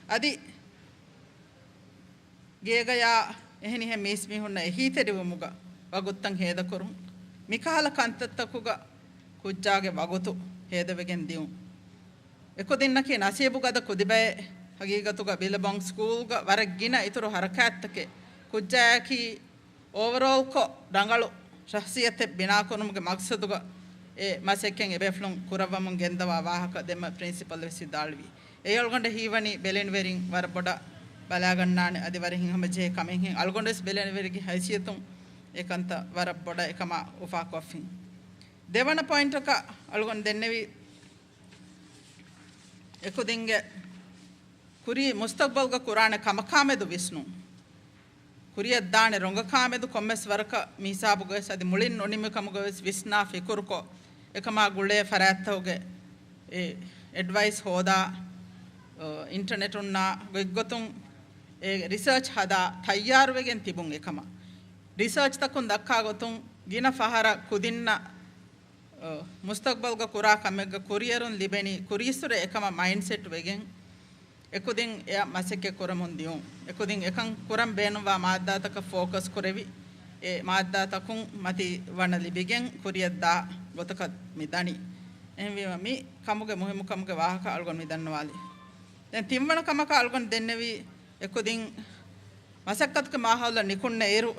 adi geyagaya ehni he mes mi hunna ehi teriwumuga waguttan heda korun mikala kantattakuga kujjaage wagutu hedawegen diun ekodinnaki nasibu gada kudibaye hagigatuga bilabong school ga warak gina ituru harakattake kujjaaki overall ko dangalu shakhsiyate bina konumuge maqsaduga e masekken ebeflun kurawamun gendawa wahaka demma principal vesidalwi e algonde hiwani belen verin war boda bala gannane adi warin hamaje kamen hin algondes belen verigi haisiyatun ekanta war boda ekama ufa kofin devana point ka algon dennevi ekudinge kuri mustaqbal ga qur'ane kamakamedu visnu kuriya daane ronga kamedu kommes waraka misabu ges adi mulin onime kamugo visna fikurko ekama gulle farattawge e advice hoda internet unna goggotun e research hada tayyar wegen tibun ekama research takun dakka gotun gina fahara kudinna mustaqbal ga qura kamega kurierun libeni kurisure ekama mindset wegen ekudin ya maseke koramun diun ekudin ekan koram beenwa maaddataka focus korevi e maaddatakun mati wana libigen kuriyadda gotaka midani ehmi mi kamuge muhimu kamuge wahaka algon midannwali den timwana kamaka algon dennevi ekudin masakkatka mahawla nikunne eru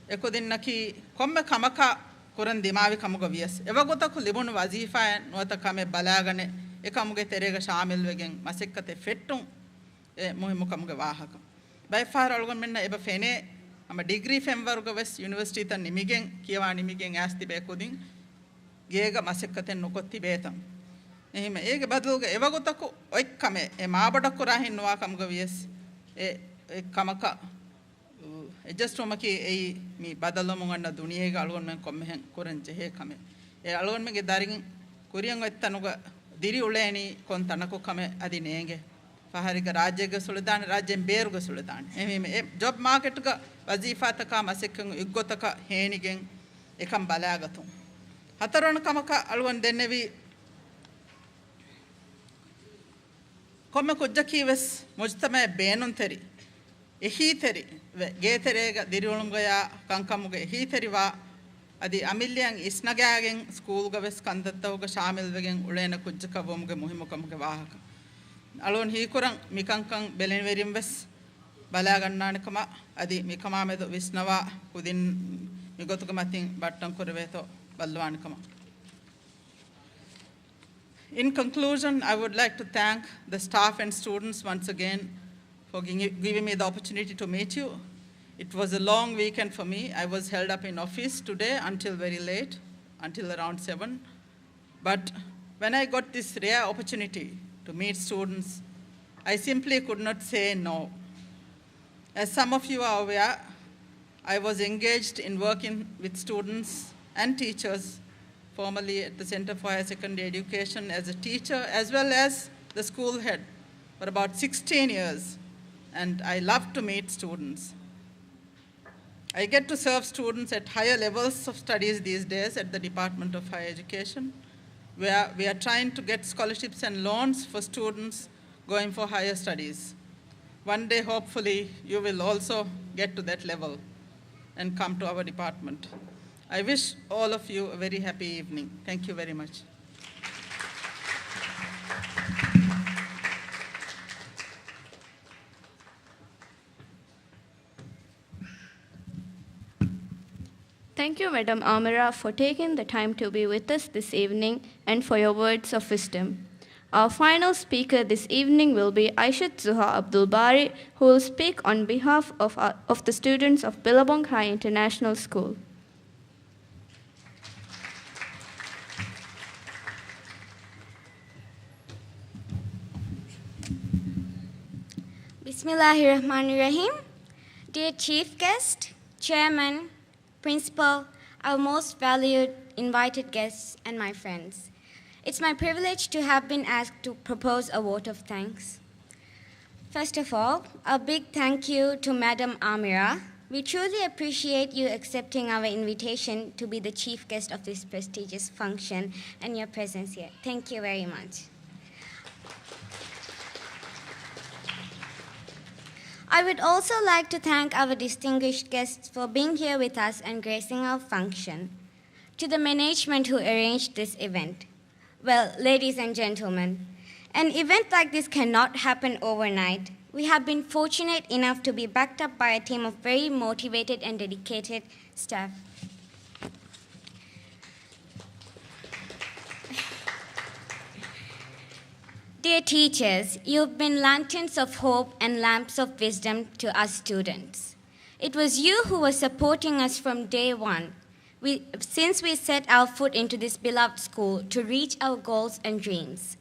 ekudin naki komme kamaka koran dimavi kamuge vies evagotaku libunu wazifa nuata kame balagane ekamuge terega shamil wegen masekkate fettun e muhimu kamuge wahaka by far algon menna eba fene ama degree fem waruga wes university tan nimigen kiyawa nimigen asti be kodin gega masekkaten nokotti betam ehime ege badluge evagotaku oikkame e maabada kora hinwa kamuge vies e kamaka adjustomaki ei mi badalomun anna duniyega algon men kommen korenje he kame e algon mege darin kuriyan wettanuga diri uleni kon tanako kame adi nenge fahariga rajyega suledane rajyen beruga suledane ehime e job market ga wazifa taka masekken iggotaka henigen ekam balagatun hataron kamaka alwan dennevi komme kujjaki wes mujtama beenun teri ehi teri ge terega diri ulumga ya kankamuga ehi teriwa adi amillian isnagagen school ga wes kandattawga shamil wegen ulena kujjaka womge muhimukamge wahaka alon hi kuran mikankan belen verim wes bala gannane kama adi mikama medo visnawa kudin migotuka matin battan korveto balwan kama. In conclusion, I would like to thank the staff and students once again for giving me the opportunity to meet you. It was a long weekend for me. I was held up in office today until very late, until around 7. But when I got this rare opportunity to meet students, I simply could not say no. As some of you are aware, I was engaged in working with students and teachers formerly at the Center for Higher Secondary Education as a teacher as well as the school head for about 16 years. And I love to meet students. I get to serve students at higher levels of studies these days at the Department of Higher Education, where we are trying to get scholarships and loans for students going for higher studies. One day, hopefully, you will also get to that level and come to our department. I wish all of you a very happy evening. Thank you very much. Thank you, Madam Amira, for taking the time to be with us this evening and for your words of wisdom. Our final speaker this evening will be Aishat Zuha Abdul Bari, who will speak on behalf of the students of Billabong High International School. Bismillahirrahmanirrahim. Dear Chief Guest, Chairman, Principal, our most valued invited guests, and my friends. It's my privilege to have been asked to propose a vote of thanks. First of all, a big thank you to Madam Amira. We truly appreciate you accepting our invitation to be the chief guest of this prestigious function and your presence here. Thank you very much. I would also like to thank our distinguished guests for being here with us and gracing our function. To the management who arranged this event. Well, ladies and gentlemen, an event like this cannot happen overnight. We have been fortunate enough to be backed up by a team of very motivated and dedicated staff. Dear teachers, you've been lanterns of hope and lamps of wisdom to us students. It was you who were supporting us from day one, since we set our foot into this beloved school to reach our goals and dreams.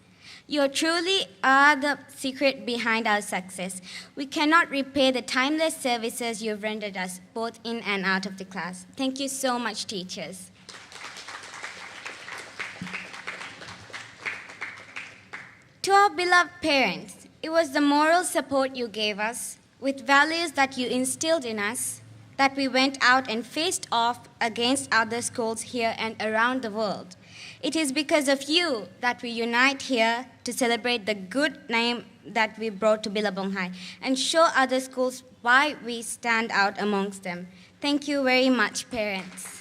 You truly are the secret behind our success. We cannot repay the timeless services you've rendered us, both in and out of the class. Thank you so much, teachers. To our beloved parents, it was the moral support you gave us, with values that you instilled in us, that we went out and faced off against other schools here and around the world. It is because of you that we unite here to celebrate the good name that we brought to Billabong High and show other schools why we stand out amongst them. Thank you very much, parents.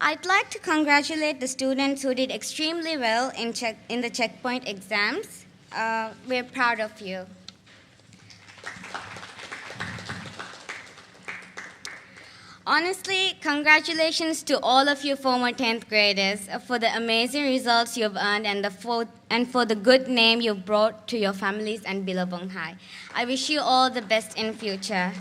I'd like to congratulate the students who did extremely well in the checkpoint exams. We're proud of you. Honestly, congratulations to all of you former 10th graders for the amazing results you've earned and for the good name you've brought to your families and Billabong High. I wish you all the best in future.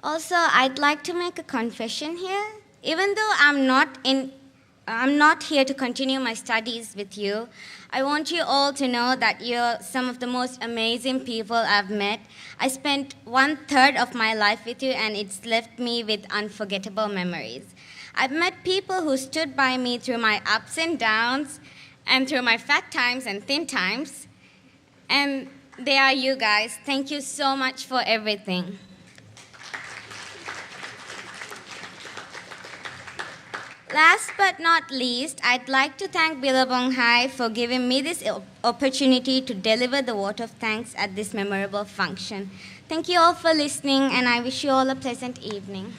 Also, I'd like to make a confession here. Even though I'm not here to continue my studies with you, I want you all to know that you're some of the most amazing people I've met. I spent 1/3 of my life with you, and it's left me with unforgettable memories. I've met people who stood by me through my ups and downs, and through my fat times and thin times. And they are you guys. Thank you so much for everything. Last but not least, I'd like to thank Billabong High for giving me this opportunity to deliver the vote of thanks at this memorable function. Thank you all for listening, and I wish you all a pleasant evening.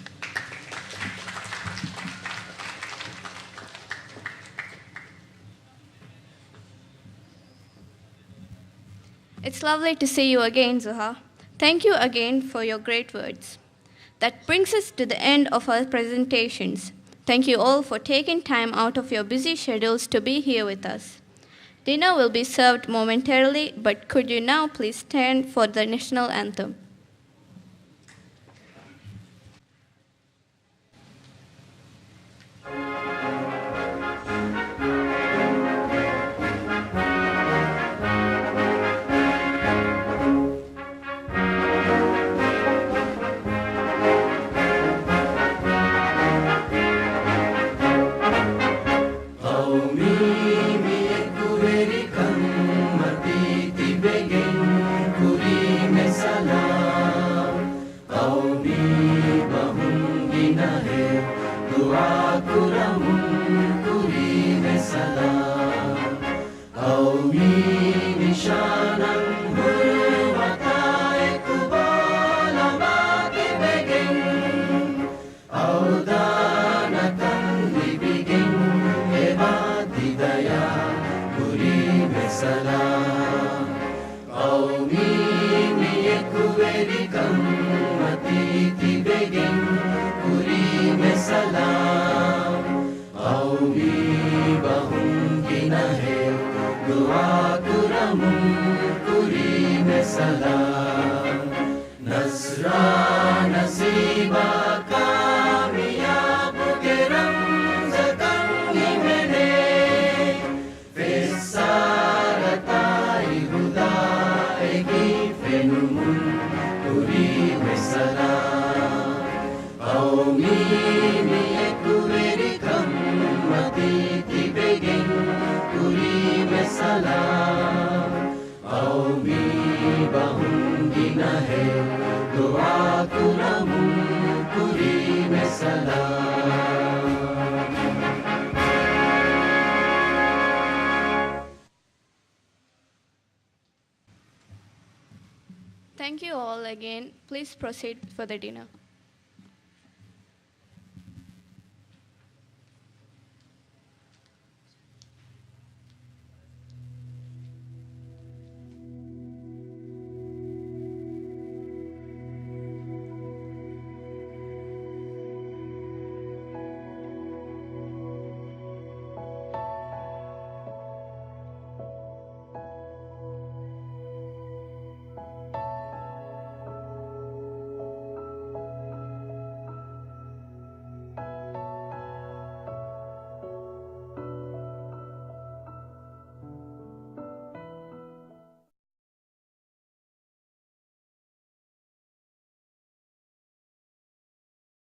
It's lovely to see you again, Zuha. Thank you again for your great words. That brings us to the end of our presentations. Thank you all for taking time out of your busy schedules to be here with us. Dinner will be served momentarily, but could you now please stand for the national anthem? Thank you all again. Please proceed for the dinner.